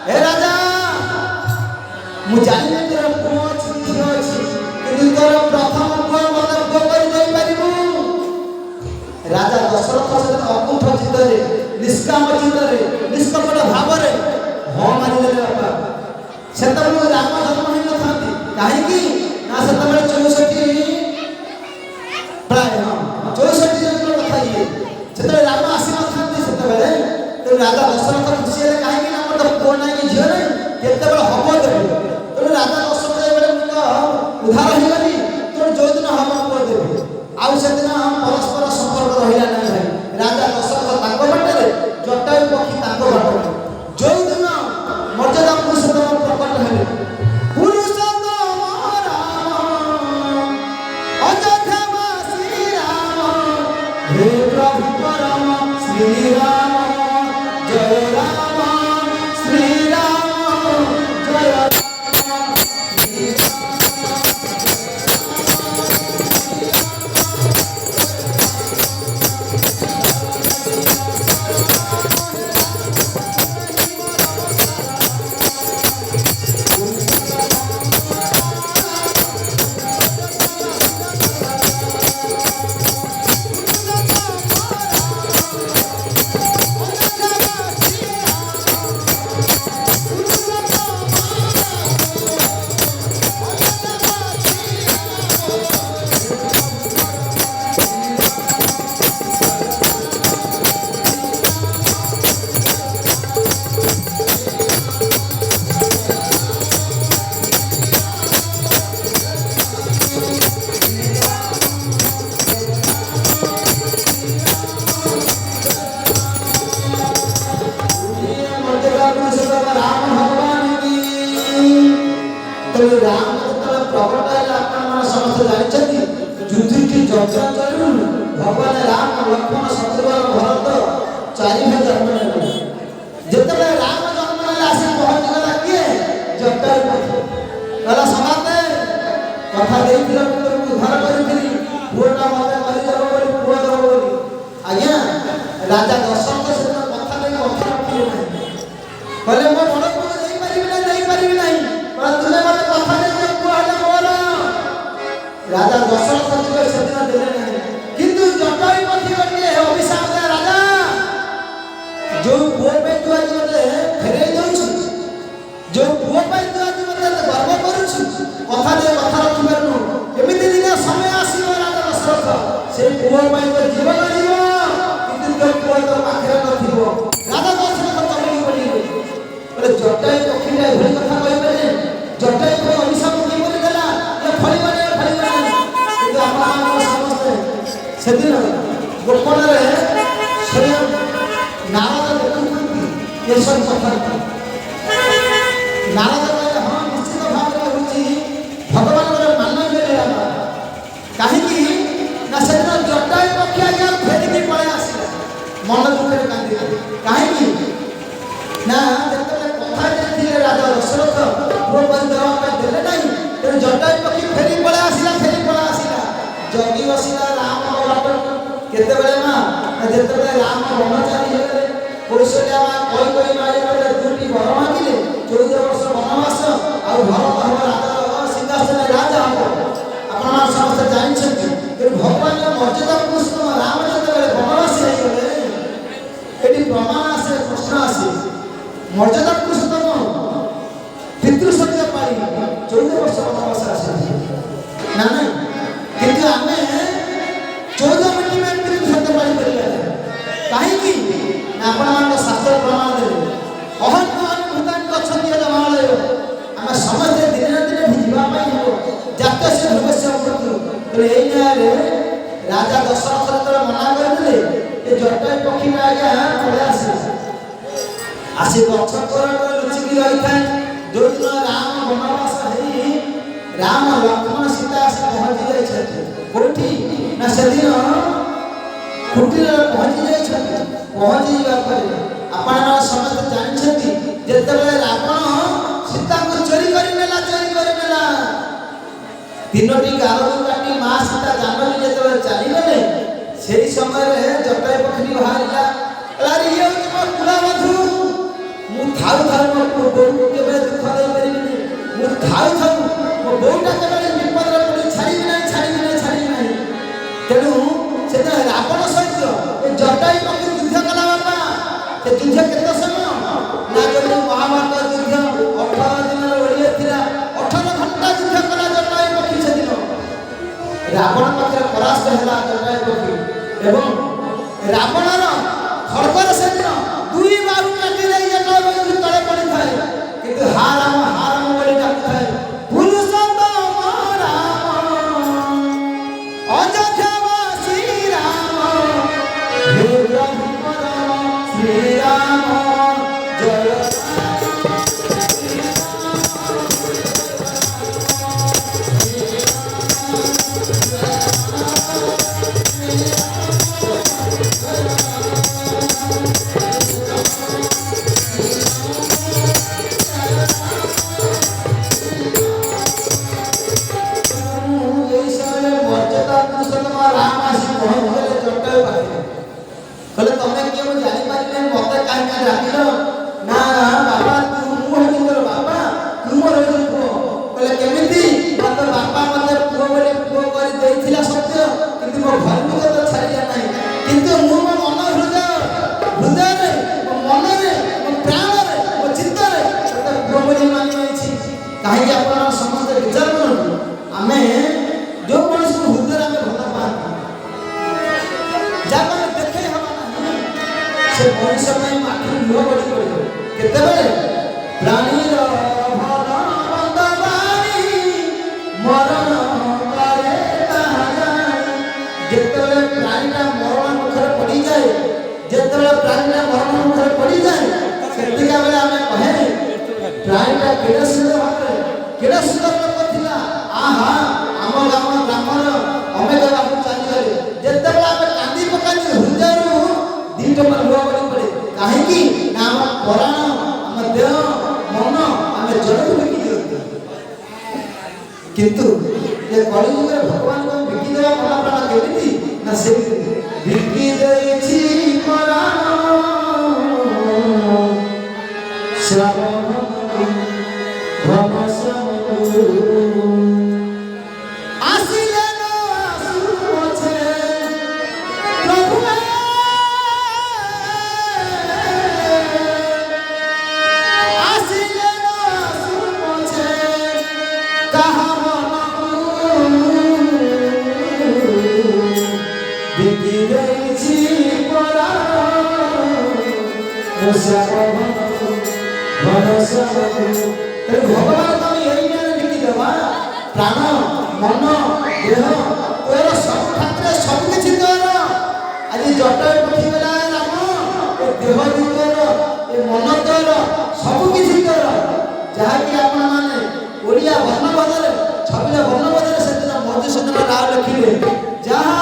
हे राजा मु जानि तोर पुओ अछि झियो अछि किंतु तोर प्रथम पुओ मते पुओ करि देई पारिबु राजा दशरथ से अकुंठ चित्तरे निष्काम चित्तरे निष्कपट भावरे हाँ मानिले बापा से राम जन्म हो न कहीं ना से 64 प्राय 64 जन कथा ये से राम आसी न राजा दशरथ खुशी है कहीं ना मोर पुओ ना कि झील ना केते हम देवे तेणु राजा दशरथ उधार हो गली तेणु जो दिन हम पुओ देवे आउ से दिन परस्पर संपर्क रहा ना भाई राजा दशरथ बाटे जटायु पक्षी बाटे जो दिन मर्यादा पुरुषोत्तम प्रकट है पुरुषोत्तम राम अयोध्यावासी राम हे प्रभु परम श्री राम जय राम श्री राम जय भगवान राम लक्ष्मण शत्रुघ्न भरत चारि भाई जन्म नेले जेतबे राम जन्म नेले आसी पहुंच गला किए जटायु पक्षी कहला समाते कथा देइथिला पुत्र उद्धार करिथिली पुओटा मते मरि जाबो बोली पुओ देबो बोली आज्ञा राजा दशरथ से कथा नै अक्षर रखिले नाही कहले मो बड़ पुओ देई परिबि नाही पर तुमे मते कथा दे पुओ हले मोर राजा दशरथ जी से दिन देले नाही किंतु जटायु पक्षी गोटे अभिशाप दे राजा जो पुओ पे तू आज मते फेरे दउछु जो पुओ पे तू आज मते गर्व करूछु कथा दे कथा रखि परनु एमिति दिन समय आसीबो राजा दशरथ से पुओ पे तो जीवन जीव किंतु जो पुओ तो पाखरे नथिबो राजा दशरथ चमकी पड़ी बोले जटायु पक्षी रे भई कथा कहि पारे जटायु को अभिशाप की बोली देला ये फली माने किंतु आपण समझते सेदिन गोपन रे स्वयं नारद देखुଛନ୍ତି ये सब कथा नारद कहले हां निश्चित भाव रे होची भगवान रे मानव रे कहीं ना सेदिन जटायु पक्षी आगे फेरी की पळे आसी मन दुखे कांदी कहीं ना जेतले कथा देथिले राजा दशरथ वो बंदवा पे देले नहीं तेणु जटायु पक्षी फेरी पळे आसीला जगी बसिला राम बाटो केते बेले ना जेते राम ब्रह्मचारी हेले कौशल्या कोई मारी दुटी वर मागिले 14 वर्ष वनवास ମର୍ଯ୍ୟାଦା ପୁରୁଷୋତ୍ତମ ପିତୃ ସତ୍ୟ ପାଇ 14 ବର୍ଷ ବନବାସ ଆସିଛି ନା ନାଇଁ? କିନ୍ତୁ ଆମେ 14 ମିନିଟ୍ ପାଇଁ ପିତୃ ସତ୍ୟ ପାଇପାରିବା କାହିଁକି ନା ଆପଣମାନଙ୍କ ଶାସ୍ତ୍ର ପ୍ରମାଣ ଦେଲେ ଅହଂ ଭୂତାନି ଅଛନ୍ତି ଜମାଳୟ ଆମେ ସମସ୍ତେ ଦିନେ ନା ଦିନେ ଯିବା ପାଇଁ ହେବ ଜାତ ସେ ଭବିଷ୍ୟ ମୃତ୍ୟୁ। ତେଣୁ ଏଇ ନ୍ୟାୟରେ ରାଜା ଦଶରଥ ଯେତେବେଳେ ମନା କରିଥିଲେ ଏ ଜଟାୟୁ ପକ୍ଷୀଟା ଆଜ୍ଞା ପଳେଇ ଆସି ଗଛ କୋରଡ଼ରେ ଲୁଚିକି ରହିଥାଏ। ଯୋଉଦିନ ରାମ ବନବାସ ହେଇ ରାମ ଲକ୍ଷ୍ମଣ ସୀତା ଆସି ପହଞ୍ଚି ଯାଇଛନ୍ତି କୋଉଠି ନା ସେଦିନ କୁଟୀରରେ ପହଞ୍ଚି ଯାଇଛନ୍ତି। ପହଞ୍ଚି ଯିବା ପରେ ଆପଣମାନେ ସମସ୍ତେ ଜାଣିଛନ୍ତି ଯେତେବେଳେ ରାବଣ ସୀତାଙ୍କୁ ଚୋରି କରିନେଲା 3ଟି ଗାରକୁ କାଟି ମା ସୀତା ଜାନକୀ ଯେତେବେଳେ ଚାଲିଗଲେ ସେହି ସମୟରେ ଜଟାୟୁ ପକ୍ଷୀ ବାହାରିଲା ଆରେ ଇଏ ହେଉଛି ମୋ କୁଳବଧୂ। ମୁଁ ଥାଉ ମୋ ବୋଉକୁ କେବେ ଦୁଃଖ ଦେଇପାରିବିନି। ମୁଁ ଥାଉ ମୋ ବୋଉଟା କେବେ ବିପଦରେ ପଡ଼ି ଛାଡ଼ିବି ନାହିଁ। ତେଣୁ ସେତେବେଳେ ରାବଣ ସହିତ ଏ ଜଟାୟୁ ପକ୍ଷୀ ଯୁଦ୍ଧ କଲା ବାପା। ସେ ଯୁଦ୍ଧ କେତେ ସମୟ ନା ଯଦି ମହାଭାରତ ଯୁଦ୍ଧ 18 ଦିନର ଓଳିଏ ଥିଲା 18 ଘଣ୍ଟା ଯୁଦ୍ଧ କଲା ଜଟାୟୁ ପକ୍ଷୀ। ସେଦିନ ରାବଣ ପାଖରେ ପରାସ୍ତ ହେଲା ଜଟାୟୁ ପକ୍ଷୀ ଏବଂ ରାବଣର ଖଡ଼ଗରେ ସେଦିନ 2 ବାହୁ କାଟି ଦେଇ ଜଟାୟୁ ପକ୍ଷୀ ତଳେ ପଡ଼ିଥାଏ। କିନ୍ତୁ ହା ରାମ ବୋଲି ଡାକୁଥାଏ ପୁରୁଷୋତ୍ତମ ରାମ ଅଯୋଧ୍ୟାବାସୀ ରାମ ହେ ରଘୁବର ଶ୍ରୀରାମ ଜୟ ରାମ ଆସି ପହଞ୍ଚିଲେ ଜଟାୟୁ ପାଖରେ। କହିଲେ ତମେ କିଏ ମୁଁ ଜାଣିପାରିଲି ମତେ କାହିଁକି ଡାକିଲ? ନା ବାବା ମୁଁ ହେଉଛି ତୋର ବାପା, ତୁ ମୋର ହେଉଛି ପୁଅ। କହିଲେ କେମିତି? ନା ତୋ ବାପା ମତେ ପୁଅ ବୋଲି ପୁଅ କରି ଦେଇଥିଲା ସତ୍ୟ, କିନ୍ତୁ ମୋ ଘରକୁ ତ ଛାଡ଼ିଲା ନାହିଁ। କିନ୍ତୁ ମୁଁ ମୋ ମନ ହୃଦୟରେ ମୋ ମନରେ ମୋ ପ୍ରାଣରେ ମୋ ଚିତ୍ତରେ ତୋତେ ପୁଅ ବୋଲି ମାନି ନେଇଛି। କାହିଁକି ଆପଣ ସମସ୍ତେ ବିଚାର କରନ୍ତୁ ଆମେ ଯୋଉ ମଣିଷକୁ ହୃଦୟରେ ଆମେ ଭଲ ପାଆନ୍ତି ଯାହାକୁ ଆମେ ଦେଖେଇ ହବା ନାହିଁ ସେ ମଣିଷ ପାଇଁ ଆଖିରୁ ଲୁହ ଗଡ଼ି ପଡ଼ିବ। କେତେବେଳେ ପ୍ରାଣୀର ଭଲ ମନ୍ଦ ବାଣୀ ମରଣ କରେ ତାହା ଜାଣି। ଯେତେବେଳେ ପ୍ରାଣୀଟା ମରଣ ମୁଖରେ ପଡ଼ିଯାଏ ସେତିକା ବେଳେ ଆମେ କହେ ପ୍ରାଣୀଟା କେଡ଼େ ସୁନ୍ଦର ଲୋକ ଥିଲା। ଆହା ଆମ ଗ୍ରାମର ଅନେକ ବାବୁ ଚାଲିଗଲେ। ଯେତେବେଳେ ଆମେ କାନ୍ଦି ପକାନ୍ତି ହୃଦୟରୁ 2 ଟଙ୍କା ଲୁହ ଗଡ଼ି ପଡ଼େ। କାହିଁକି ନା ଆମ ପରାଣ ଆମ ଦେହ ମନ ଆମେ ଜଣକୁ ବିକି ଦିଅନ୍ତୁ। କିନ୍ତୁ ଏ କଳିଯୁଗରେ ଭଗବାନଙ୍କୁ ଆମେ ବିକି ଦେବା ମନ ପ୍ରାଣ କେମିତି ନା ସେମିତି ବିକି ଦେଇଛି ପରାଣ ଭଗବାନ ତମେ ଏଇ ବିକି ଦେବା ପ୍ରାଣ ମନ ଦେହ ତୋର ସବୁ ଠାକୁର ସବୁ କିଛି ତୋର। ଆଜି ଜଟାୟୁ ପକ୍ଷୀ ଗଲା ରାମ ଏ ଦେହ ବି ତୋର ଏ ମନ ତୋର ସବୁ କିଛି ତୋର। ଯାହାକି ଆପଣମାନେ ଓଡ଼ିଆ ବର୍ଣ୍ଣବୋଧରେ 26 ବର୍ଣ୍ଣବୋଧରେ ସେଦିନ ମଧୁସୂଦନ ରାୟ ଲେଖିଲେ ଯାହା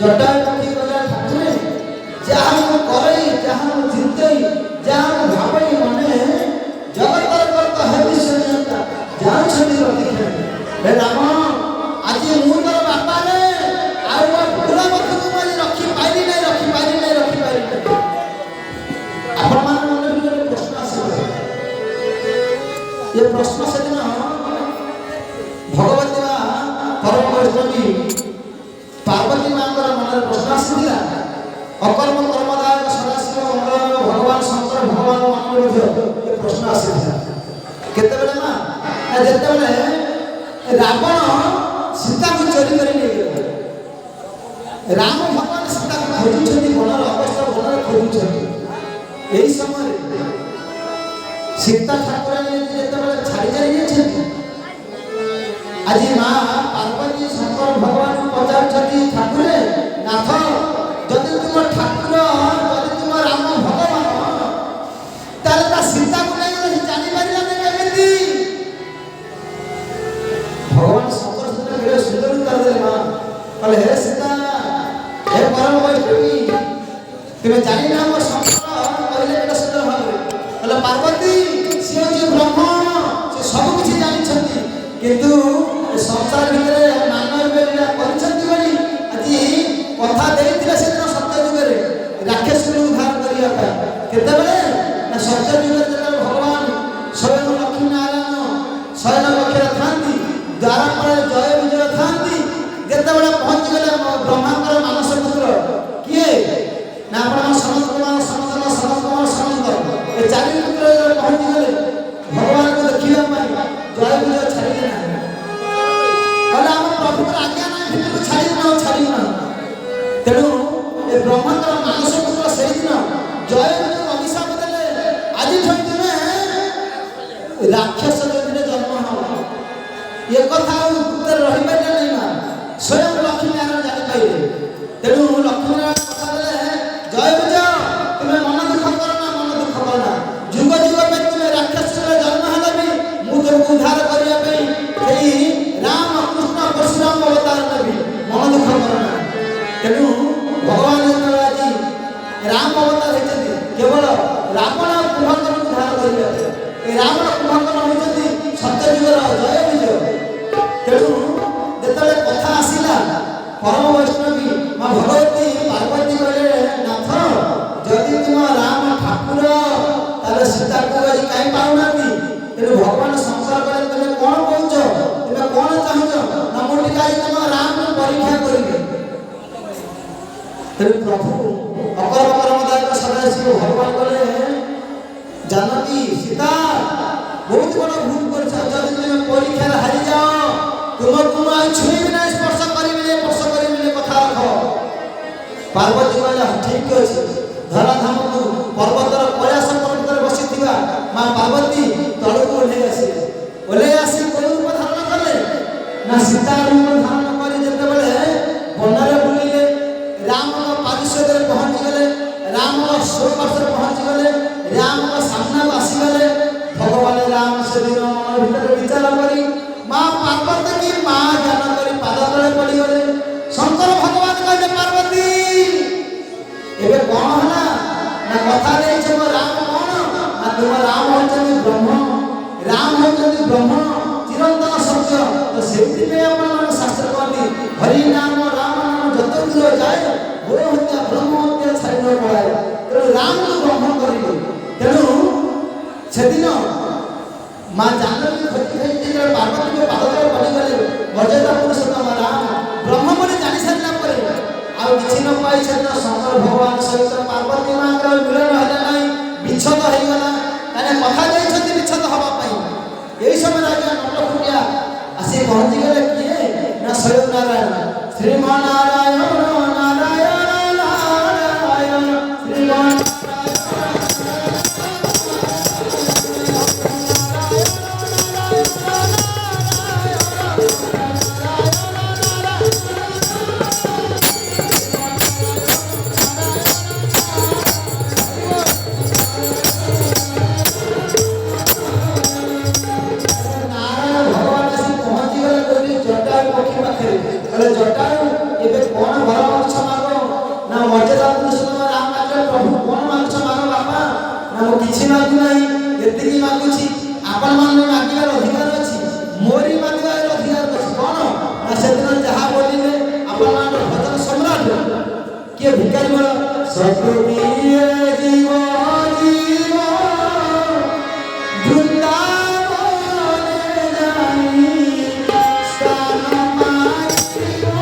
जटा पक्षी गला ठाकुरे जहाँ करे जहाँ चिंतई जहाँ भावई मने जगतर करता है विश्वनियंता जहाँ छवि रखी हे राम आज मु तोर बापा रे आ पूरा मत तुम आज रखी पाइली नहीं आपण मान मन भी एक प्रश्न आसे ये प्रश्न से दिन भगवती मां परम वैष्णवी पार्वती मां कर मन प्रश्न आसीला अकर्म कर्मदायक सदाशिव मंगल भगवान शंकर भगवान मान ये प्रश्न आसीला केते बेले ना जेते बेले रावण सीता को चोरी कर ले गया राम भगवान सीता को खोजुछथि बनर अवस्था बनर खोजुछथि एही समय सीता ठाकुरानी जेते बेले छाड़ी जाई छथि आज मां पार्वती शंकर भगवान पचारछथि ठाकुरे नाथ जदि तुम ठाकुर जदि तुम राम भगवान ताले ता सीता को नहीं जानी पारिला केमिति भगवान शंकर सुंदर बड़े सुंदर उत्तर देले मां कहले हे सीता हे परम वैष्णवी तुम जानी ना मो शंकर कहले बड़े सुंदर भाव कहले पार्वती से जे ब्रह्म से सब कुछ जानि छथि किंतु संसार भितरे मानव बेलिया परिछथि बोली আজি कथा देइथिले सेदिन सत्य जुगरे राक्षस को उद्धार करिया पाए केते बेले ना सत्य जुगरे जेते भगवान स्वयं लक्ष्मी नारायण शयन कक्षे थांती द्वारा पर जय विजय थांती जेते बेले पहुंच गेले ब्रह्मांकर मानस पुत्र किए ना आपण समस्त कुमार समस्त ए चारि पुत्र पहुंच गेले भगवान को देखिया पाई जय विजय छाड़ी ना कहला हम प्रभु को आज्ञा ना भितर छाड़ी ना तेणु ए ब्रह्मांडर मानस पुत्र से दिन जय विजय अभिशाप देले आज तुमे राक्षस जन्म हो ये कथा उत्तर रही पारे नहीं ना स्वयं लक्ष्मी नारायण जानी पाइले तेणु लक्ष्मी नारायण कथा देले जय विजय तुमे मन दुख करना जुग जुग में तुमे राक्षस जन्म हेले भी मु तुमको उद्धार करिया पे एई राम कृष्ण परशुराम अवतार नेबी मन दुख करना तेणु भगवान आज राम अवतार होती केवल रावण कुंभकर्ण उद्धार करेंगे रावण कुंभकर्ण होती सत्य जुगर जय विजय तेणु जिते कथा आसला परम वैष्णवी माँ भगवती पार्वती कहले नाथ जदि तुम राम ठाकुर ताले सीता को आज कहीं पाऊना तेणु भगवान संसार करे तुम कौन कौच तुम कौन चाहूच ना मुझे तुम राम परीक्षा करेंगे तेणु प्रभु अकर्म कर्मदायक सदाशिव भगवान कहले जानकी सीता बहुत बड़ा भूल कर जदि तुम परीक्षा हारी जाओ तुमको मैं छुई ना स्पर्श करी कथा रख पार्वती कहला ठीक अछि धराधाम को पर्वतर प्रयास पर्वत बसी मां पार्वती तलको ओले आसी कोन रूप धारण कले ना सीता रूप धारण करी जेते बेले बनरे बुलिले राम पारिषद पहुंच गले राम सोपास पहुंच गले राम सामना आसी गले भगवान राम से दिन मन भीतर विचार करी मां पार्वती की मां ज्ञान करी पाद तले पड़ी गले शंकर भगवान कहले पार्वती एबे कोन हला ना कथा नै छै राम कोन ना तुम राम होचनी ब्रह्म चिरंतन सत्य तो सेति पे अपन शास्त्र कहती हरि नाम राम नाम जत दूर जाए वो हत्या ब्रह्म हत्या छाड़ी न पड़ाए तेणु राम को ब्रह्म करिले तेणु सेदिन मां जानकी खति खति पार्वती के पाद तले पड़ी गले मर्यादा पुरुषोत्तम राम ब्रह्म बोली जानि सारला परे आ किछि न पाई छन शंकर भगवान सहित पार्वती मां का मिलन होला नै विच्छेद हो गला ताने कथा देइ छथि विच्छेद हवा पाई एई समय राजा नटकुटिया आसे पहुंची गले किए ना स्वयं नारायण श्रीमान नारायण नारायण नारायण श्रीमान जटायु एबे कोन ମୁଁ କିଛି ମାଗୁ ନାହିଁ, ଏତିକି ମାଗୁଛି ଆପଣ ମାନେ ମାଗିବାର ଅଧିକାର ଅଛି, ମୋରି ମାଗିବାର ଅଧିକାର ଅଛି। କ'ଣ ନା ସେଦିନ ଯାହା ବୋଲିଲେ ଆପଣ ମାନଙ୍କର ଭଜନ ସମ୍ରାଟ କିଏ ଭିକାରୀ ବଳ ସତୁକିଏ ଜୀବ ଜୀବ ବୃନ୍ଦାବନେ ଯାଇ ସ୍ଥାନ ମାଗିବ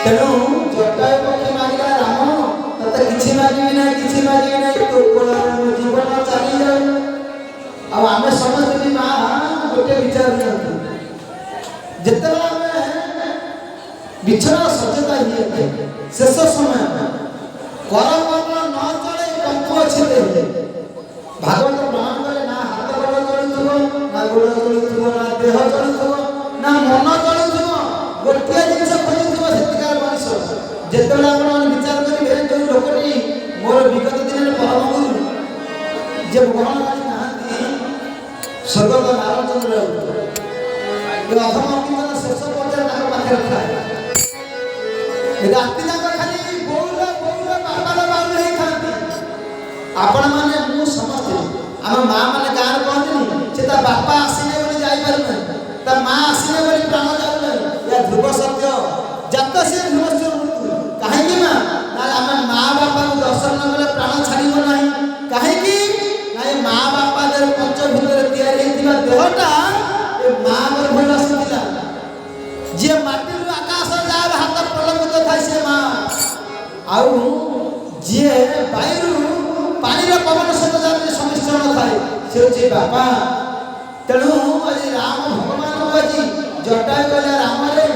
ତେଣୁ ଜଟାୟୁ ପକ୍ଷୀ ମାଗିଲା ରାମ ତତେ କିଛି ମାଗିବି ନାହିଁ, କିଛି ମାଗିବି ନାହିଁ, ତୋ କୋଳରେ ମୋ ଜୀବନ ଚାଲିଯାଉ। ଆଉ ଆମେ ସମସ୍ତେ ବି ମା ଗୋଟେ ବିଚାର ଦିଅନ୍ତୁ, ଯେତେବେଳେ ଆମେ ବିଛଣା ସଚେତା ହେଇଯାଇଥାଏ ଶେଷ ସମୟ କରକର୍ମ ନ ଚଳେ କଙ୍କୁ ଅଛି ଭାଗବତ ପ୍ରମାଣ କଲେ ନା ହାତ ଗୋଡ଼ ଚଳୁଥିବ, ନା ଗୋଡ଼ ଚଳୁଥିବ, ନା ଦେହ ଚଳୁଥିବ, ନା ମନ ଚଳୁଥିବ, ଗୋଟିଏ ଜିନିଷ ଖୋଜୁଥିବ ସେତିକାର ମଣିଷ। ଯେତେବେଳେ ଆପଣମାନେ ବିଚାର କରିବେ ଯେଉଁ ଲୋକଟି ମୋର ବିଗତ ଦିନରେ ପରମ ଗୁରୁ ଯେ ଗ୍ରହଣ କରି ନାହାନ୍ତି ସ୍ୱର୍ଗତ ନାରଚନ୍ଦ୍ର ଅଧମ କୀର୍ତ୍ତନ ଶେଷ ପର୍ଯ୍ୟାୟରେ ତାଙ୍କ ପାଖରେ ଥାଏ। ରାତି ଯାକ ଖାଲି ବଉଳ ବଉଳ ବାପାର ବାଉଳ ହେଇଥାନ୍ତି। ଆପଣମାନେ ମୁଁ ସମସ୍ତେ ଆମ ମା ମାନେ ଗାଁରେ କହନ୍ତିନି ସେ ତା ବାପା ଆସିଲେ ବୋଲି ଯାଇପାରୁନାହିଁ, ତା ମା ଆସିଲେ ବୋଲି ପ୍ରାଣ ଯାଉନାହିଁ। ଏହା ଧ୍ରୁବ ସତ୍ୟ, ଜାତ ସିଏ ଧ୍ରୁବସ୍ୟ ମୃତ୍ୟୁ। କାହିଁକି ନା ଆମେ ମା ବାପାଙ୍କୁ ଦର୍ଶନ ନ କଲେ ପ୍ରାଣ ଛାଡ଼ିବ ନାହିଁ। କାହିଁକି ନା ଏ ମା ବାପା ଦେହରେ ପଞ୍ଚ ଭିତରେ ତିଆରି ହେଇଥିବା ଦେହଟା ଏ ମା ଗର୍ଭରେ ଆସିଥିଲା। ଯିଏ ମାଟିରୁ ଆକାଶ ଯାହାର ହାତ ପ୍ରଲମ୍ବିତ ଥାଏ ସେ ମା, ଆଉ ଯିଏ ବାୟୁରୁ ପାଣିର ପବନ ସହିତ ଯାହାର ସମିଶ୍ରଣ ଥାଏ ସେ ହେଉଛି ବାପା। ତେଣୁ ଆଜି ରାମ ଭଗବାନଙ୍କୁ ଆଜି ଜଟାୟୁ କହିଲା ରାମରେ